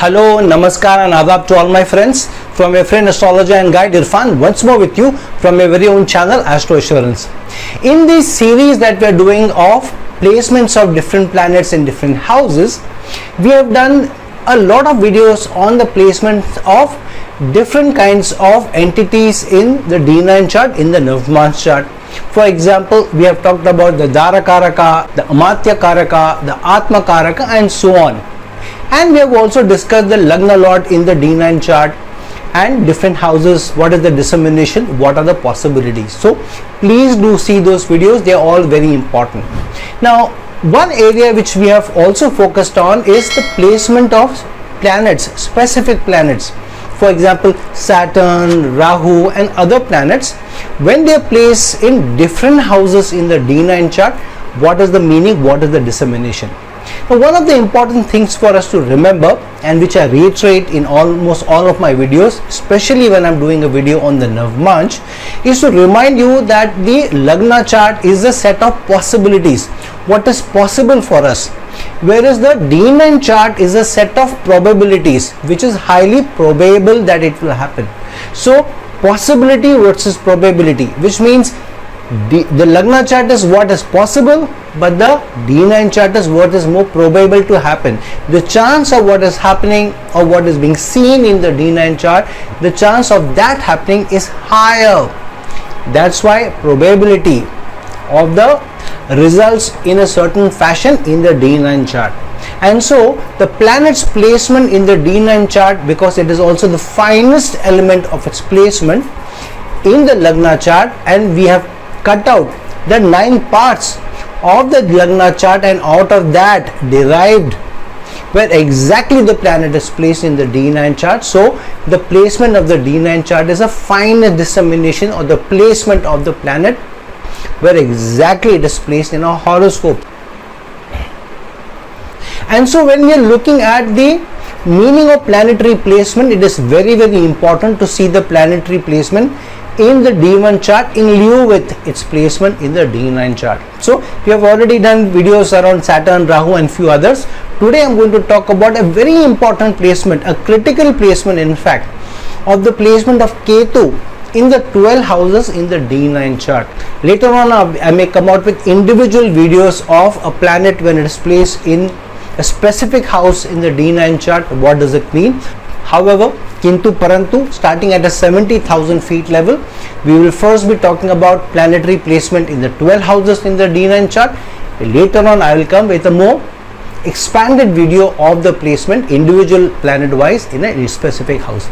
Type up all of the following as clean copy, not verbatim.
Hello, Namaskar and Adab to all my friends. From your friend astrologer and guide Irfan, once more with you from your very own channel Astro Assurance. In this series that we are doing of placements of different planets in different houses, we have done a lot of videos on the placement of different kinds of entities in the D9 chart, in the Navmansh chart. For example, we have talked about the Dara Karaka, the Amatya Karaka, the Atma Karaka and so on. And we have also discussed the Lagna Lord in the D9 chart and different houses, what is the dissemination, what are the possibilities. So please do see those videos, they are all very important. Now, one area which we have also focused on is the placement of planets, specific planets. For example, Saturn, Rahu and other planets, when they are placed in different houses in the D9 chart, what is the meaning, what is the dissemination. Now, one of the important things for us to remember, and which I reiterate in almost all of my videos, especially when I'm doing a video on the Navmansh, is to remind you that the Lagna chart is a set of possibilities, what is possible for us, whereas the D9 chart is a set of probabilities, which is highly probable that it will happen. So possibility versus probability, which means the Lagna chart is what is possible, but the D9 chart is what is more probable to happen. The chance of what is happening or what is being seen in the D9 chart, the chance of that happening is higher. That's why probability of the results in a certain fashion in the D9 chart. And so the planet's placement in the D9 chart, because it is also the finest element of its placement in the Lagna chart, and we have cut out the 9 parts of the Lagna chart and out of that derived where exactly the planet is placed in the D9 chart. So the placement of the D9 chart is a fine dissemination or the placement of the planet where exactly it is placed in a horoscope. And so when we are looking at the meaning of planetary placement, it is very important to see the planetary placement in the D1 chart in lieu with its placement in the D9 chart. So we have already done videos around Saturn, Rahu and few others. Today I am going to talk about a very important placement, a critical placement in fact, of the placement of Ketu in the 12 houses in the D9 chart. Later on I may come out with individual videos of a planet when it is placed in a specific house in the D9 chart. What does it mean? However, Kintu Parantu, starting at a 70,000 feet level, we will first be talking about planetary placement in the 12 houses in the D9 chart. Later on I will come with a more expanded video of the placement individual planet wise in a specific house.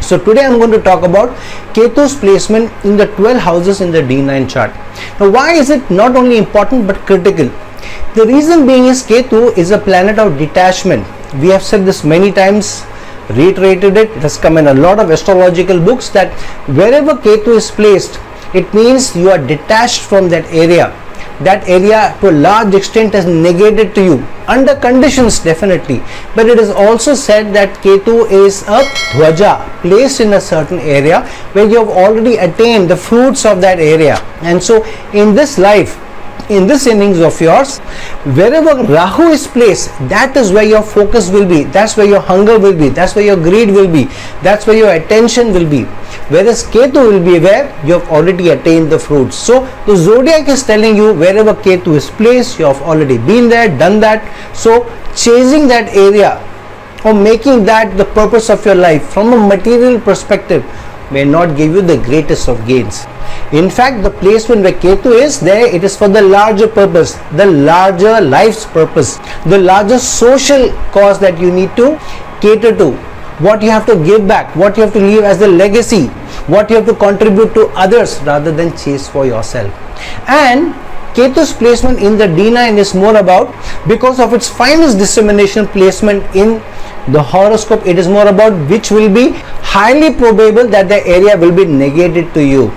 So today I am going to talk about Ketu's placement in the 12 houses in the D9 chart. Now why is it not only important but critical? The reason being is Ketu is a planet of detachment. We have said this many times, reiterated it has come in a lot of astrological books that wherever Ketu is placed, it means you are detached from that area. That area to a large extent is negated to you under conditions definitely, but it is also said that Ketu is a dhwaja placed in a certain area where you have already attained the fruits of that area. And so in this life, in this innings of yours, wherever Rahu is placed, that is where your focus will be, that's where your hunger will be, that's where your greed will be, that's where your attention will be, whereas Ketu will be where you have already attained the fruits. So the zodiac is telling you wherever Ketu is placed, you have already been there, done that. So chasing that area or making that the purpose of your life from a material perspective may not give you the greatest of gains. In fact, the placement where Ketu is there, it is for the larger purpose, the larger life's purpose, the larger social cause that you need to cater to, what you have to give back, what you have to leave as the legacy, what you have to contribute to others rather than chase for yourself. And Ketu's placement in the D9 is more about, because of its finest dissemination placement in the horoscope, it is more about which will be highly probable that the area will be negated to you.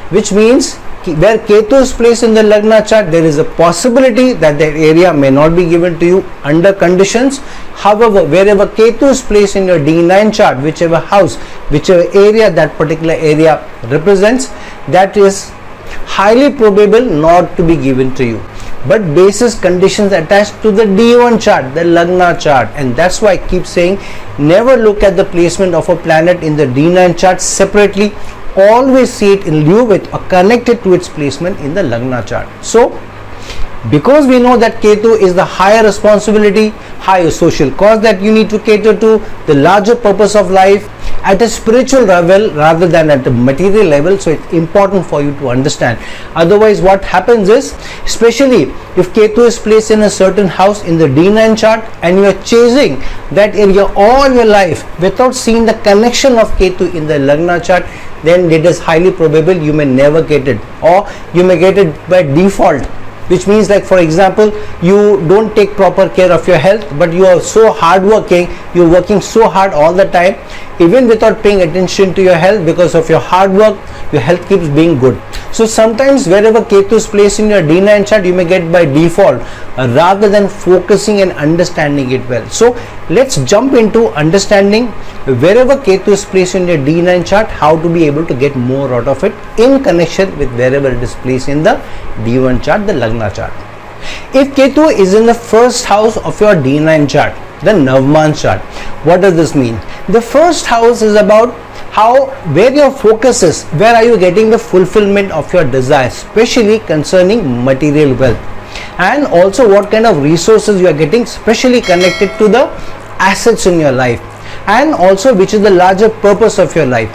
Which means where Ketu is placed in the Lagna chart, there is a possibility that that area may not be given to you under conditions. However, wherever Ketu is placed in your D9 chart, whichever house, whichever area that particular area represents, that is highly probable not to be given to you. but basis conditions attached to the D1 chart, the Lagna chart. And that's why I keep saying never look at the placement of a planet in the D9 chart separately. Always see it in lieu with or connected to its placement in the Lagna chart. So because we know that Ketu is the higher responsibility, higher social cause that you need to cater to, the larger purpose of life at a spiritual level rather than at the material level. So it's important for you to understand. Otherwise what happens is, especially if Ketu is placed in a certain house in the D9 chart and you are chasing that area all your life without seeing the connection of Ketu in the Lagna chart, then it is highly probable you may never get it, or you may get it by default. Which means, like for example, you don't take proper care of your health, but you are so hardworking, you're working so hard all the time, even without paying attention to your health. Because of your hard work, your health keeps being good. So sometimes wherever Ketu is placed in your D9 chart, you may get by default rather than focusing and understanding it well. So let's jump into understanding wherever Ketu is placed in your D9 chart, how to be able to get more out of it in connection with wherever it is placed in the D1 chart, the Lagna chart. If Ketu is in the first house of your D9 chart, the Navmansh chart, what does this mean? The first house is about where your focus is, where are you getting the fulfillment of your desires, especially concerning material wealth, and also what kind of resources you are getting, especially connected to the assets in your life, and also which is the larger purpose of your life,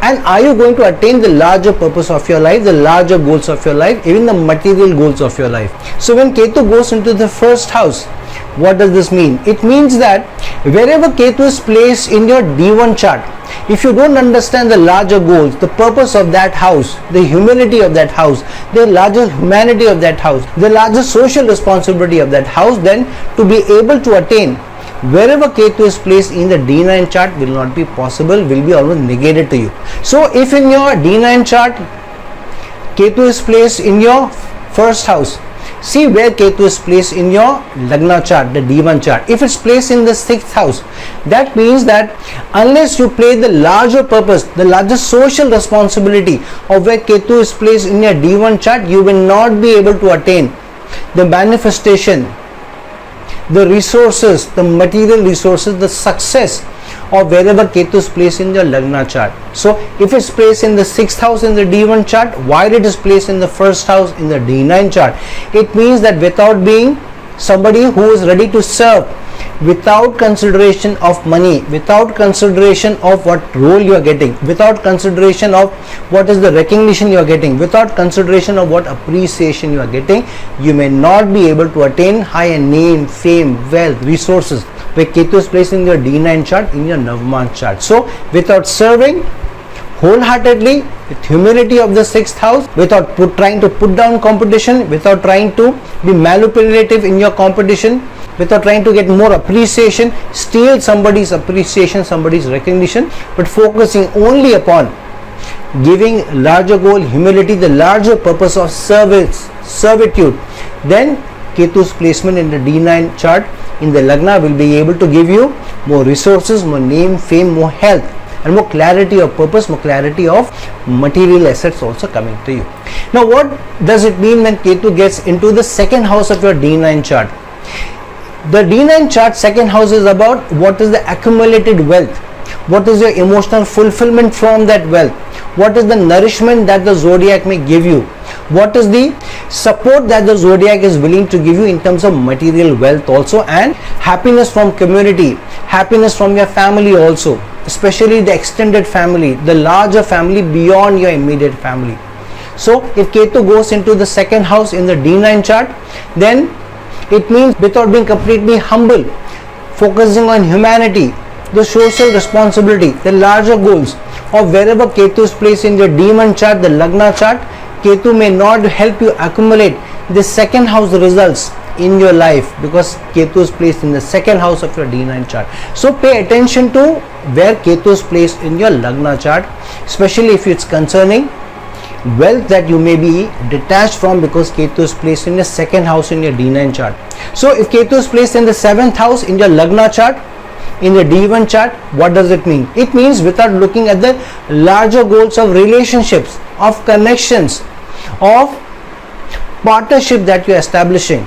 and are you going to attain the larger purpose of your life, the larger goals of your life, even the material goals of your life. So when Ketu goes into the first house, what does this mean? It means that wherever Ketu is placed in your D1 chart, if you don't understand the larger goals, the purpose of that house, the humility of that house, the larger humanity of that house, the larger social responsibility of that house, then to be able to attain wherever Ketu is placed in the D9 chart will not be possible, will be almost negated to you. So if in your D9 chart Ketu is placed in your first house, see where Ketu is placed in your Lagna chart, the D1 chart. If it's placed in the 6th house, that means that unless you play the larger purpose, the larger social responsibility of where Ketu is placed in your D1 chart, you will not be able to attain the manifestation, the resources, the material resources, the success of wherever Ketu is placed in your Lagna chart. So if it's placed in the 6th house in the D1 chart, while it is placed in the 1st house in the D9 chart, it means that without being somebody who is ready to serve, without consideration of money, without consideration of what role you are getting, without consideration of what is the recognition you are getting, without consideration of what appreciation you are getting, you may not be able to attain higher name, fame, wealth, resources where Ketu is placed in your D9 chart, in your Navmansh chart. So without serving wholeheartedly, with humility of the 6th house, without trying to put down competition, without trying to be manipulative in your competition, without trying to get more appreciation, steal somebody's appreciation, somebody's recognition, but focusing only upon giving larger goal, humility, the larger purpose of service, servitude, then Ketu's placement in the D9 chart in the Lagna will be able to give you more resources, more name, fame, more health, and more clarity of purpose, more clarity of material assets also coming to you. Now what does it mean when Ketu gets into the 2nd house of your D9 chart? The D9 chart 2nd house is about what is the accumulated wealth, what is your emotional fulfillment from that wealth, what is the nourishment that the zodiac may give you, what is the support that the zodiac is willing to give you in terms of material wealth also, and happiness from community, happiness from your family also, especially the extended family, the larger family beyond your immediate family. So if Ketu goes into the 2nd house in the D9 chart, then it means without being completely humble, focusing on humanity, the social responsibility, the larger goals of wherever Ketu is placed in your D1 chart, the Lagna chart, Ketu may not help you accumulate the 2nd house results in your life, because Ketu is placed in the 2nd house of your D9 chart. So pay attention to where Ketu is placed in your Lagna chart, especially if it's concerning wealth that you may be detached from, because Ketu is placed in the 2nd house in your D9 chart. So if Ketu is placed in the 7th house in your Lagna chart, in the D1 chart, what does it mean? It means without looking at the larger goals of relationships, of connections, of partnership that you're establishing.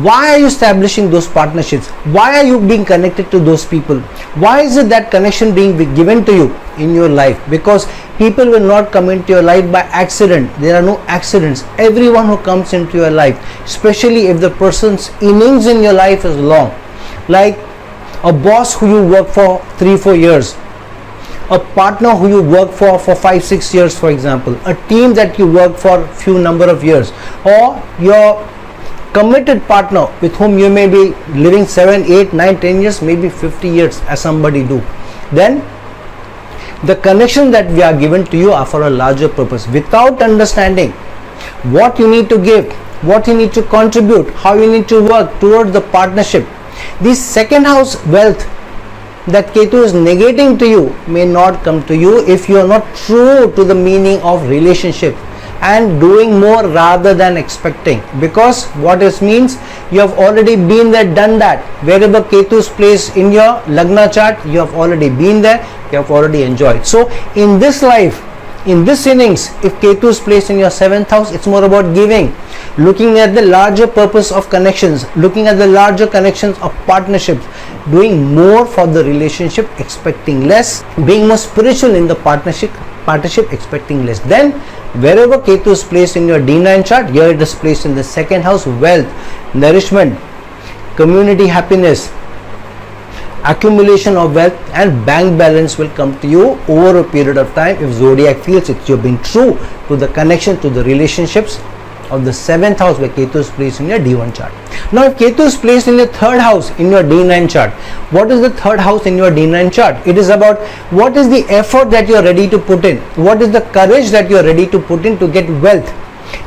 Why are you establishing those partnerships? Why are you being connected to those people? Why is it that connection being given to you in your life? Because people will not come into your life by accident. There are no accidents. Everyone who comes into your life, especially if the person's innings in your life is long, like a boss who you work for 3-4 years, a partner who you work for 5-6 years, for example, a team that you work for few number of years, or your committed partner with whom you may be living 7, 8, 9, 10 years, maybe 50 years as somebody do, then the connection that we are given to you are for a larger purpose. Without understanding what you need to give, what you need to contribute, how you need to work towards the partnership, the second house wealth that Ketu is negating to you may not come to you if you are not true to the meaning of relationship and doing more rather than expecting. Because what this means, you have already been there, done that. Wherever Ketu is placed in your Lagna chart, you have already been there, you have already enjoyed. So in this life, in this innings, if Ketu is placed in your 7th house, it's more about giving, looking at the larger purpose of connections, looking at the larger connections of partnerships, doing more for the relationship, expecting less, being more spiritual in the partnership, expecting less. Then wherever Ketu is placed in your D9 chart, here it is placed in the 2nd house, wealth, nourishment, community happiness, accumulation of wealth and bank balance will come to you over a period of time if zodiac feels it. You've been true to the connection, to the relationships of the 7th house where Ketu is placed in your D1 chart. Now if Ketu is placed in the 3rd house in your D9 chart, what is the 3rd house in your D9 chart? It is about what is the effort that you are ready to put in, what is the courage that you are ready to put in to get wealth,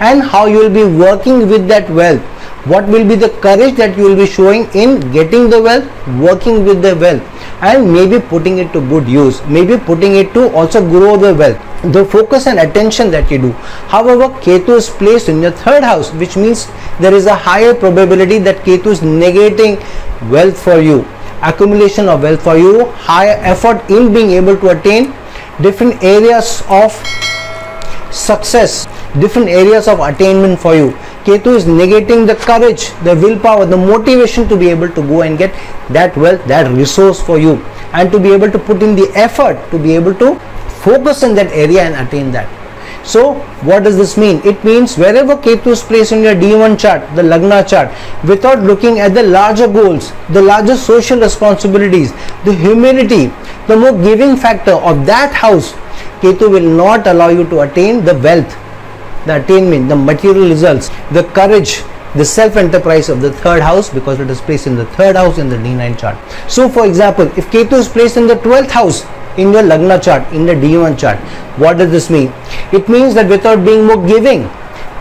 and how you will be working with that wealth. What will be the courage that you will be showing in getting the wealth, working with the wealth, and maybe putting it to good use, maybe putting it to also grow the wealth, the focus and attention that you do. However, Ketu is placed in your 3rd house, which means there is a higher probability that Ketu is negating wealth for you, accumulation of wealth for you, higher effort in being able to attain different areas of success, different areas of attainment for you. Ketu is negating the courage, the willpower, the motivation to be able to go and get that wealth, that resource for you, and to be able to put in the effort to be able to focus in that area and attain that. So what does this mean? It means wherever Ketu is placed in your D1 chart, the Lagna chart, without looking at the larger goals, the larger social responsibilities, the humility, the more giving factor of that house, Ketu will not allow you to attain the wealth, the attainment, the material results, the courage, the self-enterprise of the 3rd house, because it is placed in the 3rd house in the D9 chart. So for example, if Ketu is placed in the 12th house in your Lagna chart, in the D1 chart, what does this mean? It means that without being more giving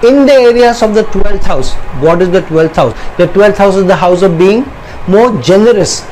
in the areas of the 12th house. What is the 12th house? The 12th house is the house of being more generous,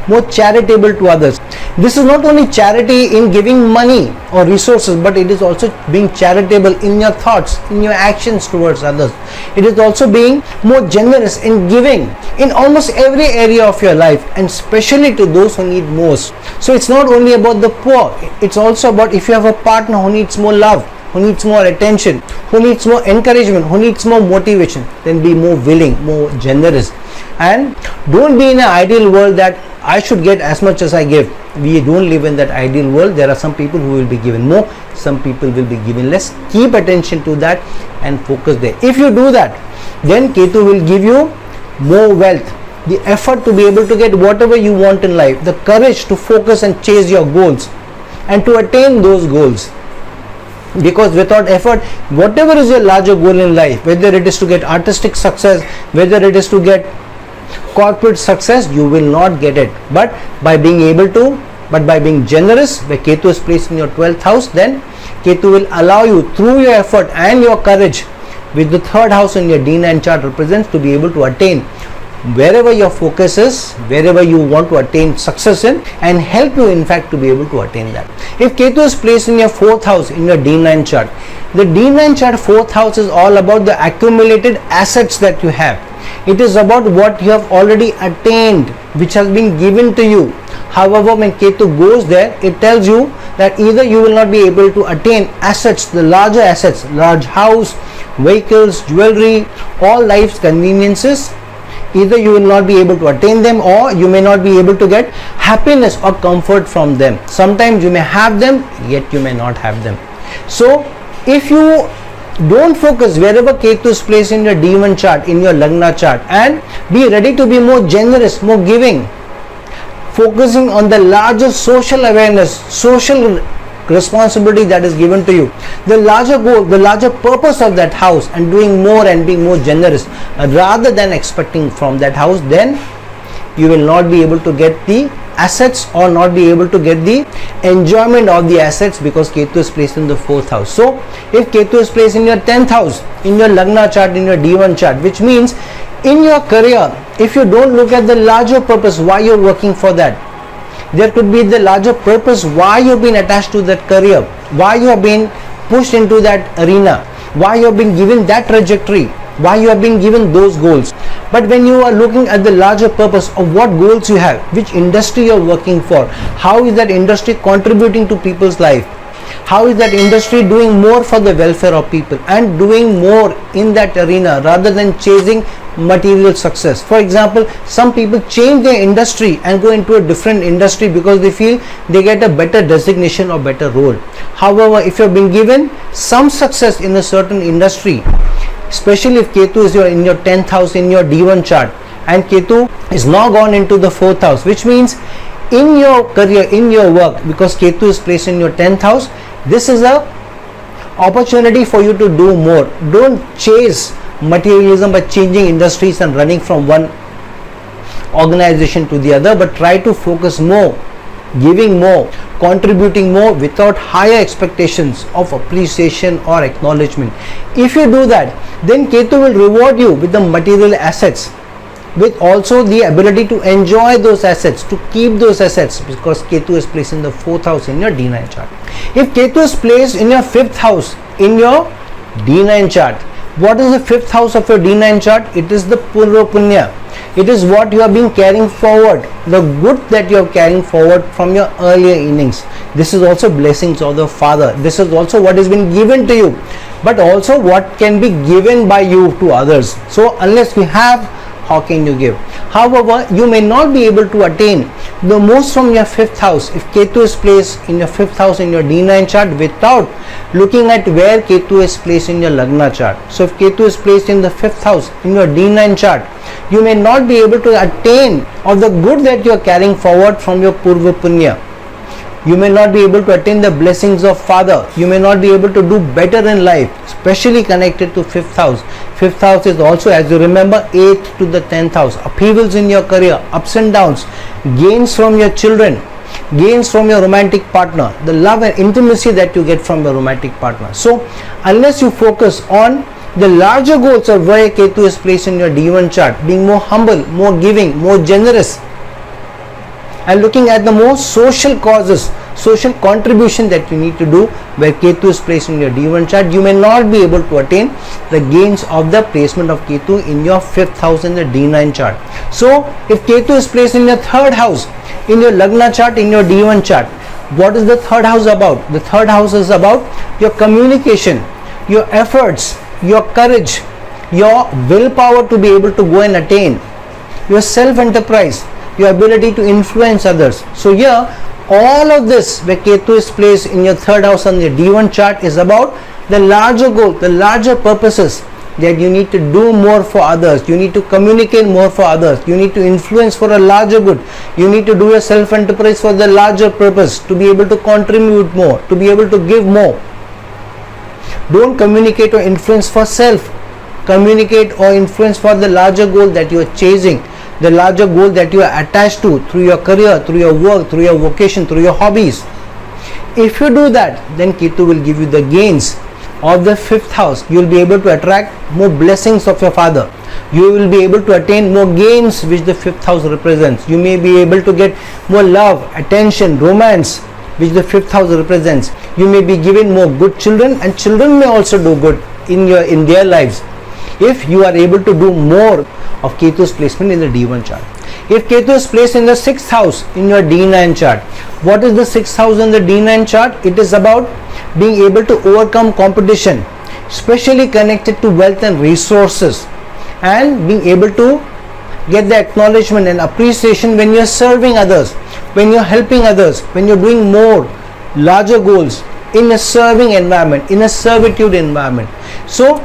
more charitable to others. This is not only charity in giving money or resources, but it is also being charitable in your thoughts, in your actions towards others. It is also being more generous in giving in almost every area of your life, and especially to those who need most. So it's not only about the poor, it's also about if you have a partner who needs more love, who needs more attention, who needs more encouragement, who needs more motivation, then be more willing, more generous. And don't be in an ideal world that I should get as much as I give. We don't live in that ideal world. There are some people who will be given more, some people will be given less. Keep attention to that and focus there. If you do that, then Ketu will give you more wealth, the effort to be able to get whatever you want in life, the courage to focus and chase your goals and to attain those goals. Because without effort, whatever is your larger goal in life, whether it is to get artistic success, whether it is to get corporate success, you will not get it. But by being generous, where Ketu is placed in your 12th house, then Ketu will allow you through your effort and your courage, with the 3rd house in your D9 chart represents, to be able to attain wherever your focus is, wherever you want to attain success in, and help you in fact to be able to attain that. If Ketu is placed in your 4th house in your D9 chart, the D9 chart 4th house is all about the accumulated assets that you have. It is about what you have already attained, which has been given to you, However, when Ketu goes there, it tells you that either you will not be able to attain assets, the larger assets, large house, vehicles, jewelry, all life's conveniences. Either you will not be able to attain them, or you may not be able to get happiness or comfort from them. Sometimes you may have them, yet you may not have them. So if you don't focus wherever Ketu is placed in your D1 chart, in your Lagna chart, and be ready to be more generous, more giving, focusing on the larger social awareness, social responsibility that is given to you, the larger goal, the larger purpose of that house, and doing more and being more generous rather than expecting from that house, then you will not be able to get the assets or not be able to get the enjoyment of the assets, because Ketu is placed in the 4th house. So if Ketu is placed in your 10th house, in your Lagna chart, in your D1 chart, which means in your career, if you don't look at the larger purpose why you're working for that, there could be the larger purpose why you've been attached to that career, why you have been pushed into that arena, why you have been given that trajectory, why you have been given those goals. But when you are looking at the larger purpose of what goals you have, which industry you are working for, how is that industry contributing to people's life, how is that industry doing more for the welfare of people and doing more in that arena rather than chasing material success. For example, some people change their industry and go into a different industry because they feel they get a better designation or better role. However, if you have been given some success in a certain industry, especially if Ketu is in your 10th house in your D1 chart, and Ketu is now gone into the 4th house, which means in your career, in your work, because Ketu is placed in your 10th house, this is a opportunity for you to do more. Don't chase materialism by changing industries and running from one organization to the other, but try to focus more, giving more, contributing more without higher expectations of appreciation or acknowledgement. If you do that, then Ketu will reward you with the material assets, with also the ability to enjoy those assets, to keep those assets, because Ketu is placed in the 4th house in your D9 chart. If Ketu is placed in your 5th house in your D9 chart, what is the 5th house of your D9 chart? It is the Purva Punya. It is what you have been carrying forward, the good that you are carrying forward from your earlier innings. This is also blessings of the Father. This is also what has been given to you, but also what can be given by you to others. So unless you have, how can you give? However, you may not be able to attain the most from your 5th house if Ketu is placed in your 5th house in your D9 chart without looking at where Ketu is placed in your Lagna chart. So if Ketu is placed in the 5th house in your D9 chart, you may not be able to attain of the good that you are carrying forward from your Purva Punya. You may not be able to attain the blessings of Father. You may not be able to do better in life, especially connected to 5th house. 5th house is also, as you remember, 8th to the 10th house. Upheavals in your career, ups and downs, gains from your children, gains from your romantic partner, the love and intimacy that you get from your romantic partner. So unless you focus on the larger goals of where Ketu is placed in your D1 chart, being more humble, more giving, more generous, and looking at the more social causes, social contribution that you need to do where Ketu is placed in your D1 chart, you may not be able to attain the gains of the placement of Ketu in your 5th house in the D9 chart. So if Ketu is placed in your 3rd house in your Lagna chart, in your D1 chart, what is the 3rd house about? The 3rd house is about your communication, your efforts, your courage, your willpower to be able to go and attain, your self-enterprise, your ability to influence others. So here, all of this where Ketu is placed in your 3rd house on the D1 chart is about the larger goal, the larger purposes, that you need to do more for others, you need to communicate more for others, you need to influence for a larger good, you need to do a self-enterprise for the larger purpose, to be able to contribute more, to be able to give more. Don't communicate or influence for self, communicate or influence for the larger goal that you are chasing, the larger goal that you are attached to through your career, through your work, through your vocation, through your hobbies. If you do that, then Ketu will give you the gains of the 5th house. You will be able to attract more blessings of your Father. You will be able to attain more gains which the 5th house represents. You may be able to get more love, attention, romance which the 5th house represents. You may be given more good children, and children may also do good in their lives if you are able to do more of Ketu's placement in the D1 chart. If Ketu is placed in the 6th house in your D9 chart, what is the 6th house in the D9 chart? It is about being able to overcome competition, especially connected to wealth and resources, and being able to get the acknowledgement and appreciation when you are serving others, when you are helping others, when you are doing more larger goals in a serving environment, in a servitude environment. So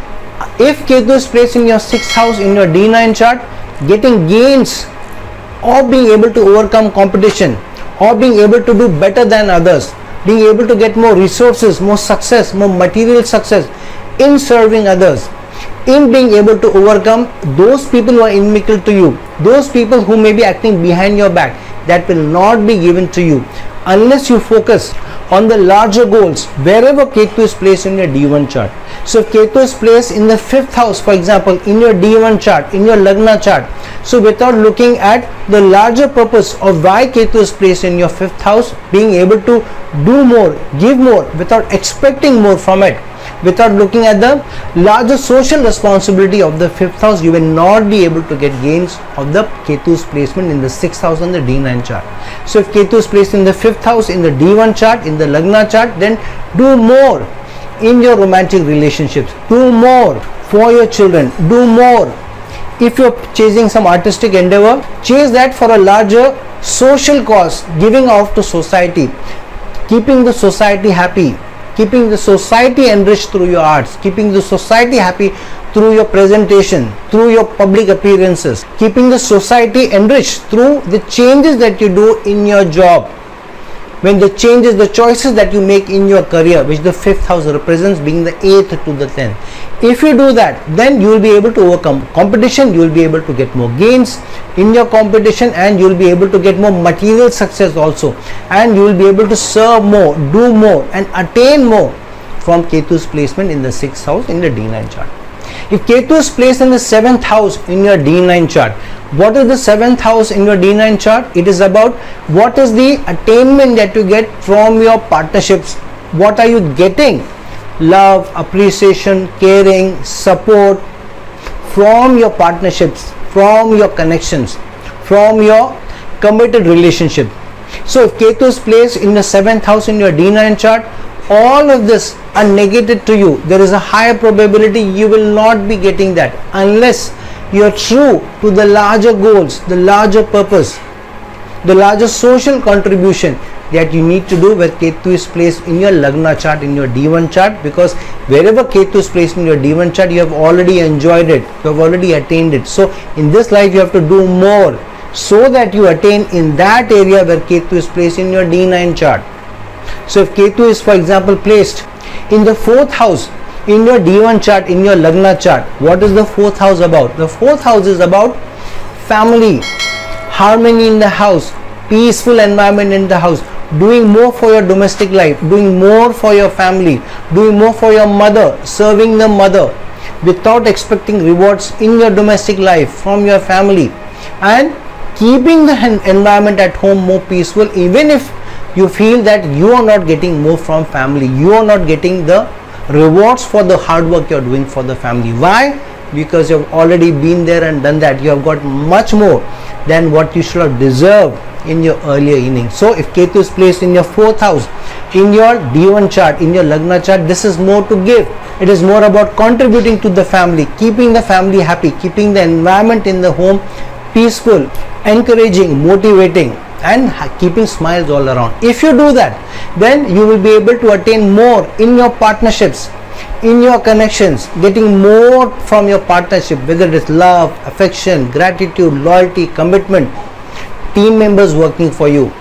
if Ketu is placed in your 6th house in your D9 chart, getting gains or being able to overcome competition, or being able to do better than others, being able to get more resources, more success, more material success in serving others, in being able to overcome those people who are inimical to you, those people who may be acting behind your back, that will not be given to you unless you focus on the larger goals wherever Ketu is placed in your D1 chart. So if Ketu is placed in the 5th house, for example, in your D1 chart, in your Lagna chart, so without looking at the larger purpose of why Ketu is placed in your 5th house, being able to do more, give more without expecting more from it, without looking at the larger social responsibility of the 5th house, you will not be able to get gains of the Ketu's placement in the 6th house on the D9 chart. So if Ketu is placed in the 5th house in the D1 chart, in the Lagna chart, then do more in your romantic relationships, do more for your children, do more. If you're chasing some artistic endeavor, chase that for a larger social cause, giving out to society, keeping the society happy, keeping the society enriched through your arts, keeping the society happy through your presentation, through your public appearances, keeping the society enriched through the changes that you do in your job, when the changes, the choices that you make in your career, which the 5th house represents, being the 8th to the 10th. If you do that, then you will be able to overcome competition, you will be able to get more gains in your competition, and you will be able to get more material success also, and you will be able to serve more, do more, and attain more from Ketu's placement in the 6th house in the D9 chart. If Ketu is placed in the 7th house in your D9 chart, what is the 7th house in your D9 chart? It is about what is the attainment that you get from your partnerships. What are you getting? Love, appreciation, caring, support from your partnerships, from your connections, from your committed relationship. So if Ketu is placed in the 7th house in your D9 chart, all of this are negated to you. There is a higher probability you will not be getting that unless you are true to the larger goals, the larger purpose, the larger social contribution that you need to do where Ketu is placed in your Lagna chart, in your D1 chart, because wherever Ketu is placed in your D1 chart, you have already enjoyed it, you have already attained it. So in this life you have to do more so that you attain in that area where Ketu is placed in your D9 chart. So if Ketu is, for example, placed in the 4th house in your D1 chart, in your Lagna chart, what is the 4th house about? The 4th house is about family, harmony in the house, peaceful environment in the house, doing more for your domestic life, doing more for your family, doing more for your mother, serving the mother without expecting rewards in your domestic life from your family, and keeping the environment at home more peaceful, even if you feel that you are not getting more from family, you are not getting the rewards for the hard work you are doing for the family. Why? Because you have already been there and done that. You have got much more than what you should have deserved in your earlier innings. So if Ketu is placed in your 4th house in your D1 chart, in your Lagna chart, this is more to give. It is more about contributing to the family, keeping the family happy, keeping the environment in the home peaceful, encouraging, motivating, and keeping smiles all around. If you do that, then you will be able to attain more in your partnerships, in your connections, getting more from your partnership, whether it is love, affection, gratitude, loyalty, commitment, team members working for you,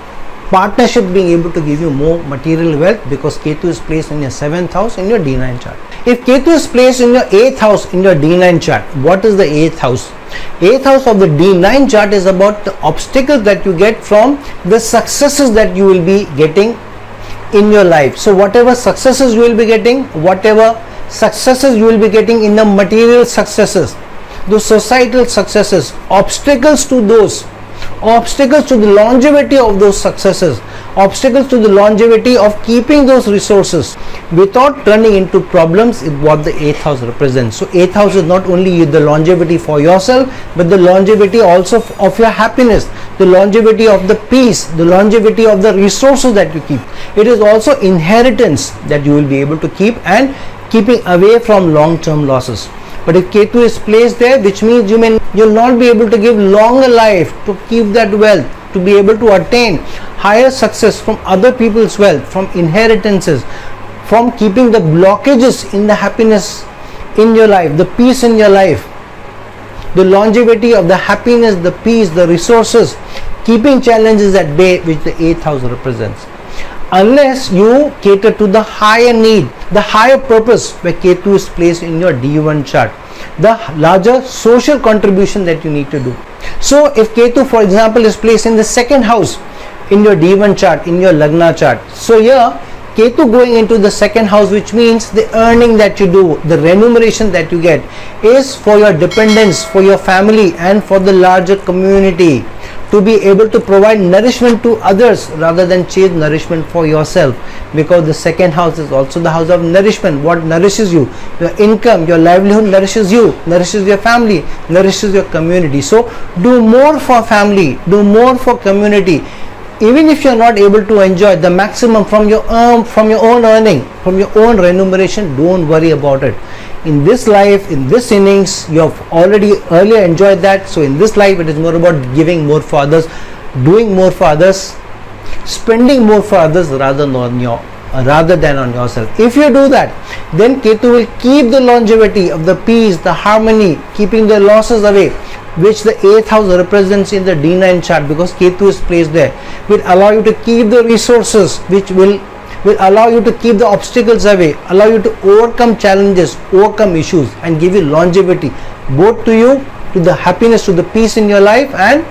partnership being able to give you more material wealth, because Ketu is placed in your 7th house in your D9 chart. If Ketu is placed in your 8th house in your D9 chart, what is the 8th house? 8th house of the D9 chart is about the obstacles that you get from the successes that you will be getting in your life. So whatever successes you will be getting, whatever successes you will be getting in the material successes, those societal successes, obstacles to those, obstacles to the longevity of those successes, obstacles to the longevity of keeping those resources without turning into problems is what the 8th house represents. So 8th house is not only the longevity for yourself, but the longevity also of your happiness, the longevity of the peace, the longevity of the resources that you keep. It is also inheritance that you will be able to keep and keeping away from long-term losses. But if Ketu is placed there, which means you'll not be able to give longer life to keep that wealth, to be able to attain higher success from other people's wealth, from inheritances, from keeping the blockages in the happiness in your life, the peace in your life, the longevity of the happiness, the peace, the resources, keeping challenges at bay, which the 8th house represents. Unless you cater to the higher need, the higher purpose where Ketu is placed in your D1 chart, the larger social contribution that you need to do. So if Ketu, for example, is placed in the 2nd house in your D1 chart, in your Lagna chart, so here Ketu going into the 2nd house, which means the earning that you do, the remuneration that you get is for your dependents, for your family and for the larger community, to be able to provide nourishment to others rather than chase nourishment for yourself, because the 2nd house is also the house of nourishment. What nourishes you? Your income, your livelihood nourishes you, nourishes your family, nourishes your community. So do more for family, do more for community. Even if you are not able to enjoy the maximum from your own earning, from your own remuneration, don't worry about it. In this life, in this innings, you have already earlier enjoyed that. So in this life, it is more about giving more for others, doing more for others, spending more for others rather than on yourself. If you do that, then Ketu will keep the longevity of the peace, the harmony, keeping the losses away, which the 8th house represents in the D9 chart, because Ketu is placed there, will allow you to keep the resources, which will allow you to keep the obstacles away, allow you to overcome challenges, overcome issues, and give you longevity, both to you, to the happiness, to the peace in your life, and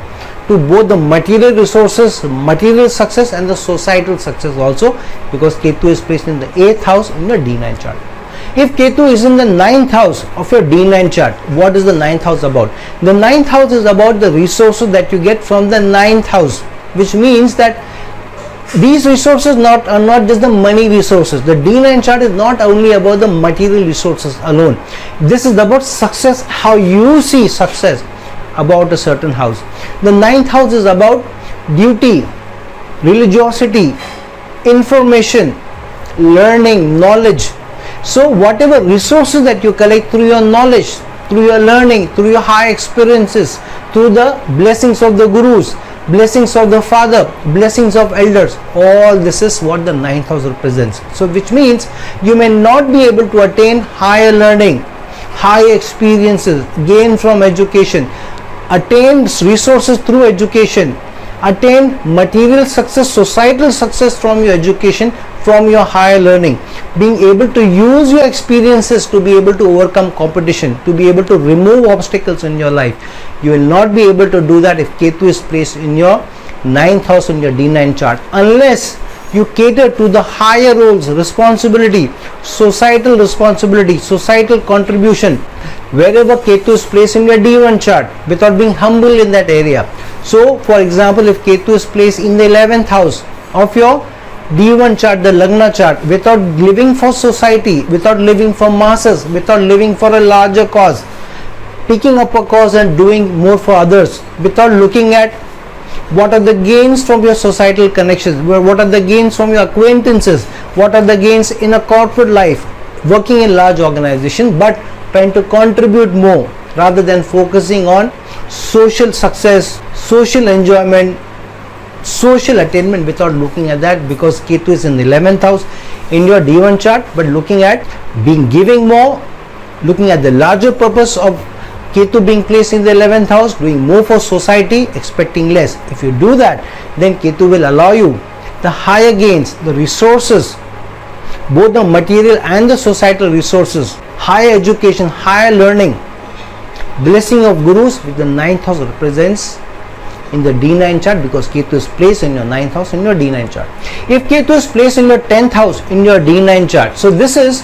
to both the material resources, material success, and the societal success also, because Ketu is placed in the 8th house in your D9 chart. If Ketu is in the 9th house of your D9 chart, what is the 9th house about? The 9th house is about the resources that you get from the 9th house, which means that these resources are not just the money resources. The D9 chart is not only about the material resources alone. This is about success, how you see success about a certain house. The 9th house is about duty, religiosity, information, learning, knowledge. So whatever resources that you collect through your knowledge, through your learning, through your high experiences, through the blessings of the gurus, blessings of the father, blessings of elders, all this is what the 9th house represents. So which means you may not be able to attain higher learning, high experiences, gain from education, attain resources through education, attain material success, societal success from your education, from your higher learning, being able to use your experiences to be able to overcome competition, to be able to remove obstacles in your life. You will not be able to do that if Ketu is placed in your 9th house in your D9 chart, unless you cater to the higher roles, responsibility, societal contribution, wherever Ketu is placed in your D1 chart, without being humble in that area. So for example, if Ketu is placed in the 11th house of your D1 chart, the Lagna chart, without living for society, without living for masses, without living for a larger cause, picking up a cause and doing more for others, without looking at what are the gains from your societal connections, what are the gains from your acquaintances, what are the gains in a corporate life, working in large organization, but trying to contribute more rather than focusing on social success, social enjoyment, social attainment, without looking at that, because Ketu is in the 11th house in your D1 chart, but looking at giving more, looking at the larger purpose of Ketu being placed in the 11th house, doing more for society, expecting less. If you do that, then Ketu will allow you the higher gains, the resources, both the material and the societal resources, higher education, higher learning, blessing of gurus, which the 9th house represents in the D9 chart, because Ketu is placed in your 9th house in your D9 chart. If Ketu is placed in your 10th house in your D9 chart, so this is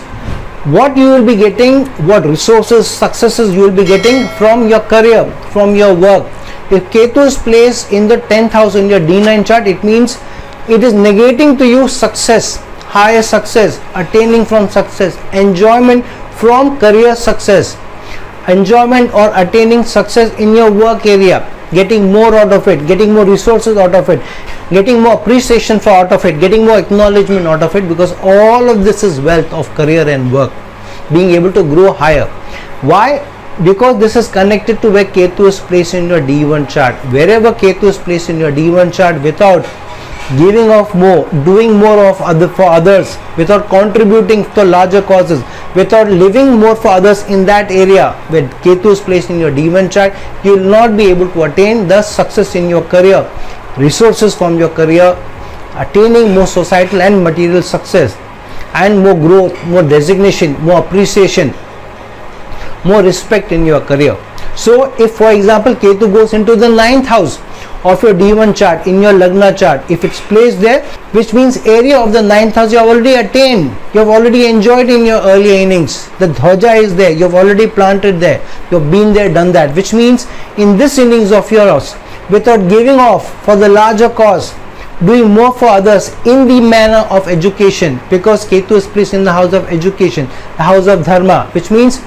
what you will be getting, what resources, successes you will be getting from your career, from your work. If Ketu is placed in the 10th house in your D9 chart, it means It is negating to you success, higher success, attaining from success, enjoyment from career success, enjoyment or attaining success in your work area, getting more out of it, getting more resources out of it, getting more appreciation for out of it, getting more acknowledgement out of it, because all of this is wealth of career and work, being able to grow higher. Why? Because this is connected to where Ketu is placed in your D1 chart. Wherever Ketu is placed in your D1 chart, without giving off more, doing more of for others, without contributing to larger causes, without living more for others in that area where Ketu is placed in your D1 chart, you will not be able to attain the success in your career, resources from your career, attaining more societal and material success, and more growth, more designation, more appreciation, more respect in your career. So if, for example, Ketu goes into the 9th house of your D1 chart, in your Lagna chart, if it's placed there, which means area of the 9th house you have already attained, you have already enjoyed in your earlier innings. The dhwaja is there, you have already planted there, you have been there, done that, which means in this innings of yours, without giving off for the larger cause, doing more for others in the manner of education, because Ketu is placed in the house of education, the house of dharma, which means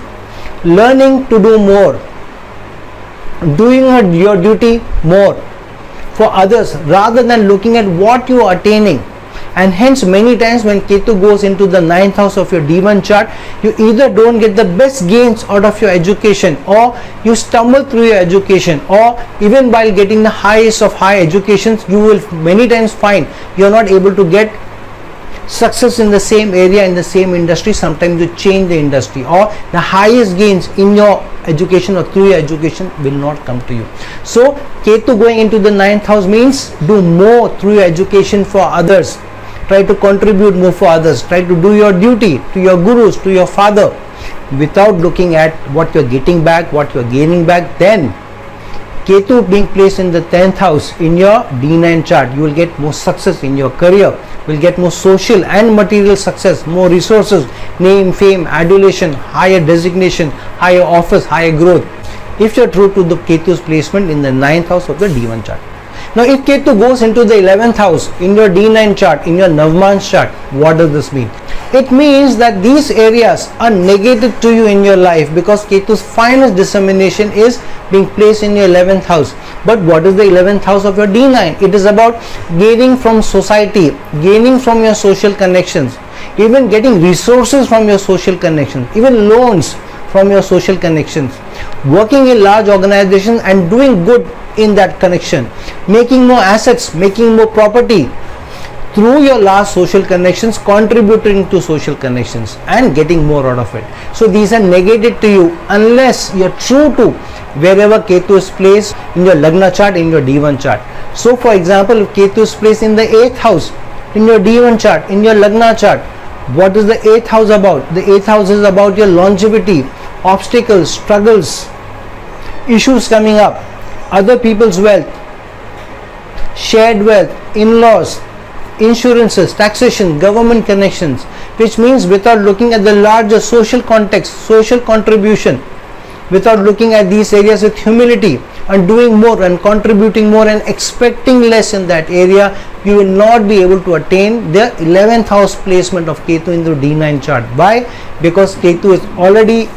learning to do more, doing your duty more for others rather than looking at what you are attaining. And hence many times when Ketu goes into the 9th house of your D1 chart, you either don't get the best gains out of your education, or you stumble through your education, or even while getting the highest of high educations, you will many times find you are not able to get success in the same area, in the same industry. Sometimes you change the industry, or the highest gains in your education or through your education will not come to you. So Ketu going into the 9th house means do more through your education for others, try to contribute more for others, try to do your duty to your gurus, to your father, without looking at what you're getting back, what you're gaining back. Then Ketu being placed in the 10th house in your D9 chart, you will get more success in your career, will get more social and material success, more resources, name, fame, adulation, higher designation, higher office, higher growth, if you're true to the Ketu's placement in the 9th house of the D1 chart. Now if Ketu goes into the 11th house in your D9 chart, in your Navmansh chart, what does this mean? It means that these areas are negated to you in your life, because Ketu's finest dissemination is being placed in your 11th house. But what is the 11th house of your D9? It is about gaining from society, gaining from your social connections, even getting resources from your social connections, even loans from your social connections, working in large organizations and doing good in that connection, making more assets, making more property through your large social connections, contributing to social connections and getting more out of it. So these are negated to you unless you're true to wherever Ketu is placed in your Lagna chart, in your D1 chart. So for example, if Ketu is placed in the 8th house in your D1 chart, in your Lagna chart, what is the 8th house about? The 8th house is about your longevity, obstacles, struggles, issues coming up, other people's wealth, shared wealth, in-laws, insurances, taxation, government connections, which means without looking at the larger social context, social contribution, without looking at these areas with humility and doing more and contributing more and expecting less in that area, you will not be able to attain the 11th house placement of Ketu in the D9 chart. Why? Because Ketu is already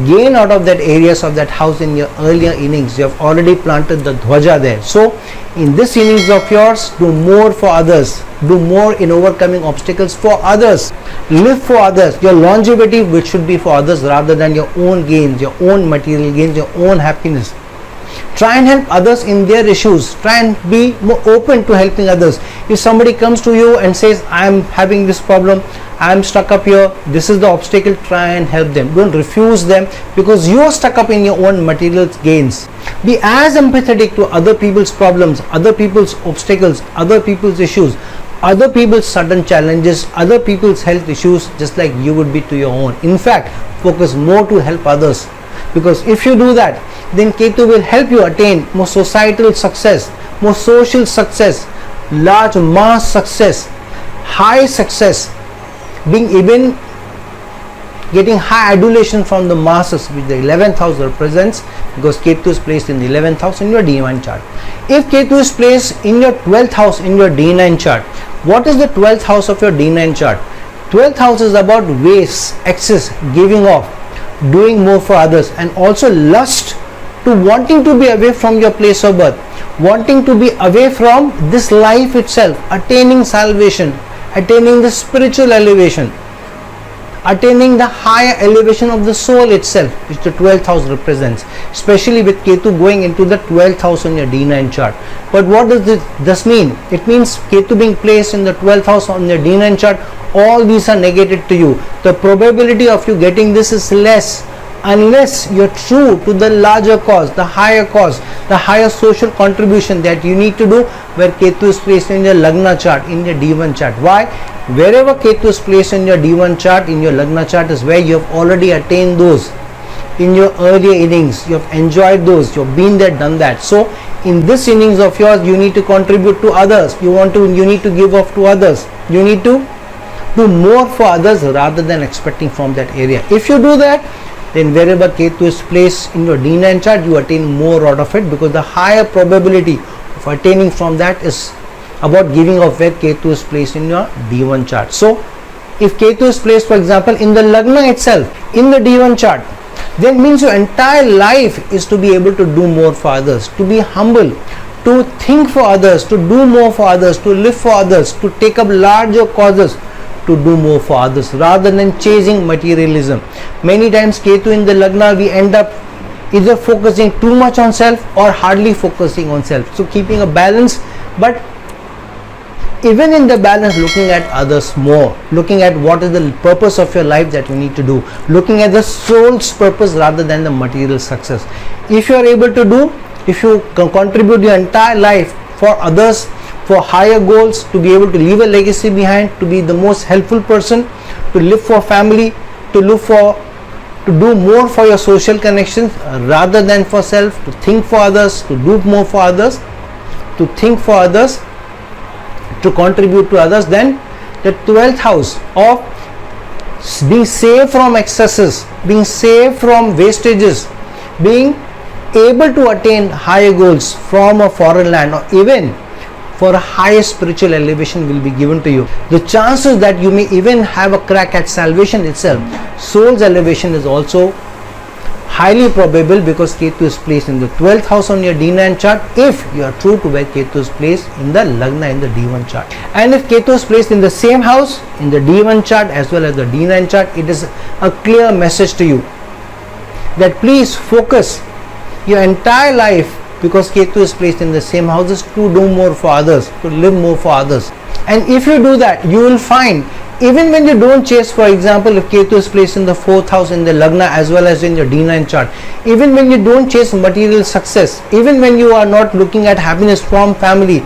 gain out of that areas of that house in your earlier innings. You have already planted the dhwaja there. So in this innings of yours, do more for others, do more in overcoming obstacles for others, live for others. Your longevity which should be for others rather than your own gains, your own material gains, your own happiness. Try and help others in their issues. Try and be more open to helping others. If somebody comes to you and says, I am having this problem, I am stuck up here, this is the obstacle, try and help them. Don't refuse them because you are stuck up in your own material gains. Be as empathetic to other people's problems, other people's obstacles, other people's issues, other people's sudden challenges, other people's health issues, just like you would be to your own. In fact, focus more to help others, because if you do that, then Ketu will help you attain more societal success, more social success, large mass success, high success, being even getting high adulation from the masses, which the 11th house represents, because Ketu is placed in the 11th house in your D9 chart. If Ketu is placed in your 12th house in your D9 chart, what is the 12th house of your D9 chart? 12th house is about waste, excess, giving off, doing more for others, and also lust to wanting to be away from your place of birth, wanting to be away from this life itself, attaining salvation, attaining the spiritual elevation, attaining the higher elevation of the soul itself, which the 12th house represents, especially with Ketu going into the 12th house on your D9 chart. But what does this mean? It means Ketu being placed in the 12th house on your D9 chart, all these are negated to you. The probability of you getting this is less unless you're true to the larger cause, the higher social contribution that you need to do, where Ketu is placed in your Lagna chart, in your D1 chart. Why? Wherever Ketu is placed in your D1 chart, in your Lagna chart, is where you have already attained those in your earlier innings. You have enjoyed those, you have been there, done that. So in this innings of yours, you need to contribute to others, you need to give off to others, you need to do more for others rather than expecting from that area. If you do that, then wherever Ketu is placed in your D9 chart, you attain more out of it, because the higher probability of attaining from that is about giving off where Ketu is placed in your D1 chart. So if Ketu is placed, for example, in the Lagna itself, in the D1 chart, then means your entire life is to be able to do more for others, to be humble, to think for others, to do more for others, to live for others, to take up larger causes, to do more for others rather than chasing materialism. Many times Ketu in the Lagna, we end up either focusing too much on self or hardly focusing on self. So keeping a balance, but even in the balance, looking at others more, looking at what is the purpose of your life that you need to do, looking at the soul's purpose rather than the material success. If you are able to do, if you can contribute your entire life for others, for higher goals, to be able to leave a legacy behind, to be the most helpful person, to live for family, to do more for your social connections rather than for self, to think for others, to do more for others, to think for others, to contribute to others, then the 12th house of being saved from excesses, being saved from wastages, being able to attain higher goals from a foreign land, or even for a higher spiritual elevation will be given to you. The chances that you may even have a crack at salvation itself, soul's elevation, is also highly probable, because Ketu is placed in the 12th house on your D9 chart, if you are true to where Ketu is placed in the Lagna in the D1 chart. And if Ketu is placed in the same house in the D1 chart as well as the D9 chart, it is a clear message to you that please focus your entire life, because Ketu is placed in the same houses, to do more for others, to live more for others. And if you do that, you will find, even when you don't chase, for example, if Ketu is placed in the 4th house in the Lagna as well as in your D9 chart, even when you don't chase material success, even when you are not looking at happiness from family,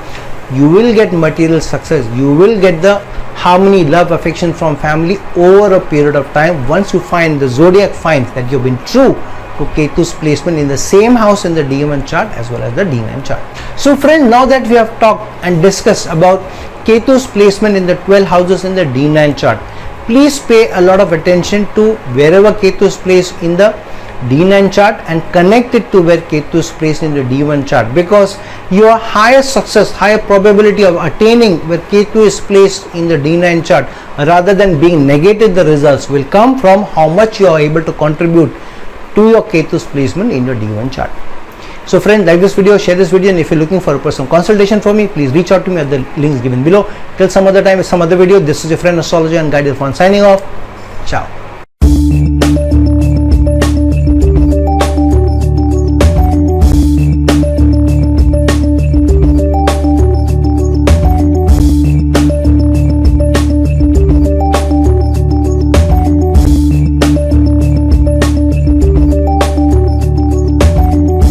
you will get material success, you will get the harmony, love, affection from family over a period of time, once you find, the zodiac finds that you've been true to Ketu's placement in the same house in the D1 chart as well as the D9 chart. So friend, now that we have talked and discussed about Ketu's placement in the 12 houses in the D9 chart, please pay a lot of attention to wherever Ketu is placed in the D9 chart and connect it to where Ketu is placed in the D1 chart, because your higher success, higher probability of attaining where Ketu is placed in the D9 chart rather than being negated, the results will come from how much you are able to contribute to your Ketu's placement in your D1 chart. So friend, like this video, share this video, and if you're looking for a personal consultation from me, please reach out to me at the links given below. Till some other time with some other video, this is your friend astrologer and guide Irfan signing off. Ciao.